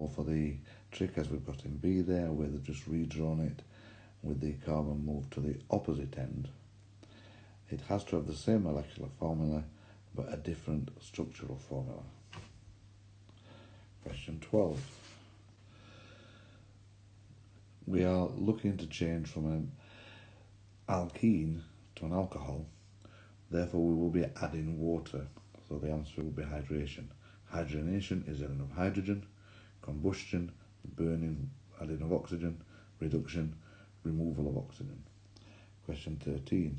For the trick, as we've got in B there, where they've just redrawn it with the carbon moved to the opposite end, it has to have the same molecular formula but a different structural formula. Question 12. We are looking to change from an alkene to an alcohol, therefore we will be adding water, so the answer will be hydration. Hydrogenation is adding of hydrogen, combustion, burning, adding of oxygen, reduction, removal of oxygen. Question 13.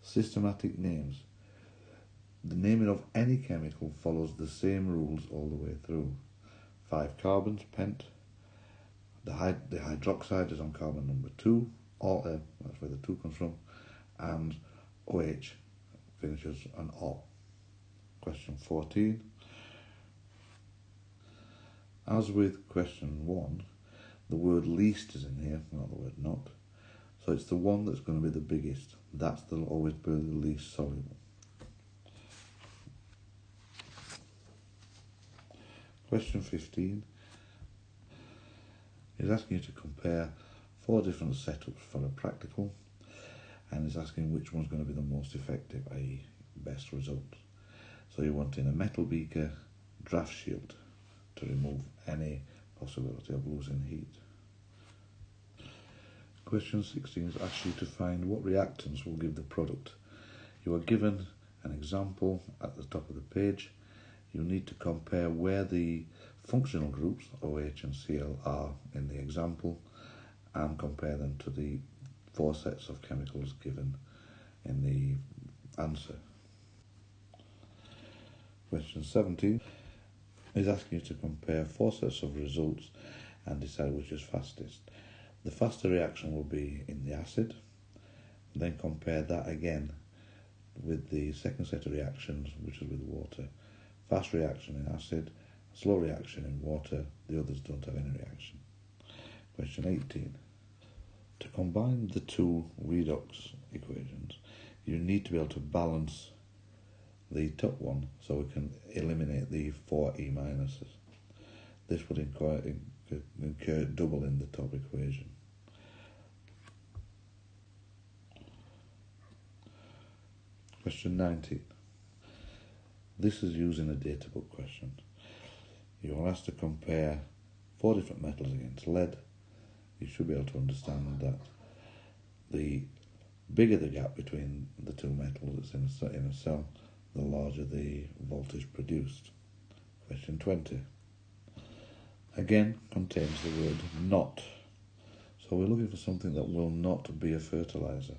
Systematic names. The naming of any chemical follows the same rules all the way through. 5 carbons, pent. The hydroxide is on carbon number 2, or that's where the 2 comes from, and OH finishes on O. Question 14. As with question 1, the word least is in here, not the word not. So it's the one that's going to be the biggest. That's always be the least soluble. Question 15 is asking you to compare 4 different setups for a practical, and is asking which one's going to be the most effective, i.e. best result. So you're wanting a metal beaker, draft shield to remove any possibility of losing heat. Question 16 is asking you to find what reactants will give the product. You are given an example at the top of the page. You need to compare where the functional groups, OH and Cl, are in the example and compare them to the 4 sets of chemicals given in the answer. Question 17 is asking you to compare 4 sets of results and decide which is fastest. The faster reaction will be in the acid, then compare that again with the second set of reactions, which is with water. Fast reaction in acid, slow reaction in water, the others don't have any reaction. Question 18. To combine the 2 redox equations, you need to be able to balance the top one so we can eliminate the 4 E minuses. This would incur double in the top equation. Question 19. This is using a data book question. You are asked to compare 4 different metals against lead. You should be able to understand that the bigger the gap between the 2 metals that's in a cell, the larger the voltage produced. Question 20. Again, contains the word not. So we're looking for something that will not be a fertilizer.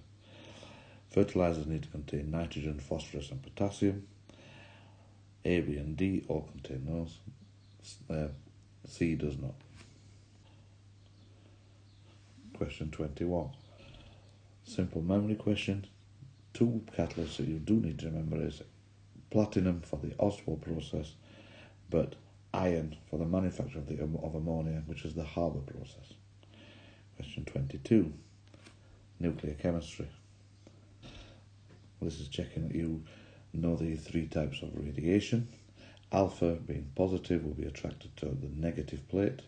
Fertilizers need to contain nitrogen, phosphorus and potassium. A, B and D all contain those. C does not. Question 21. Simple memory question. 2 catalysts that you do need to remember is platinum for the Oswald process, but iron for the manufacture of ammonia, which is the Haber process. Question 22. Nuclear chemistry. This is checking that you know the 3 types of radiation. Alpha, being positive, will be attracted to the negative plate.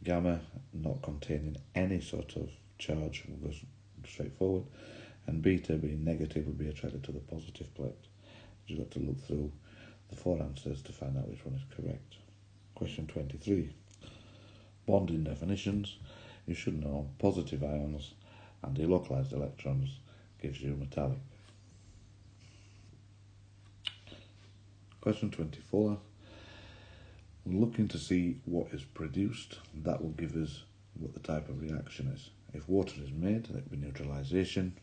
Gamma, not containing any sort of charge, will go straight forward. And beta, being negative, will be attracted to the positive plate. You've got to look through the 4 answers to find out which one is correct. Question 23. Bonding definitions. You should know positive ions and delocalized electrons gives you metallic. Question 24. Looking to see what is produced, that will give us what the type of reaction is. If water is made, that will be neutralization.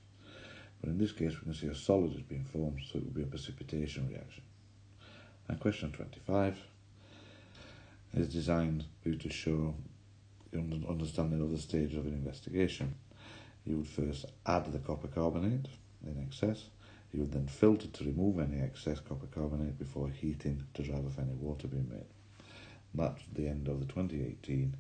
But in this case, we can see a solid is being formed, so it will be a precipitation reaction. And question 25 is designed for you to show your understanding of the stage of an investigation. You would first add the copper carbonate in excess. You would then filter to remove any excess copper carbonate before heating to drive off any water being made. That's the end of the 2018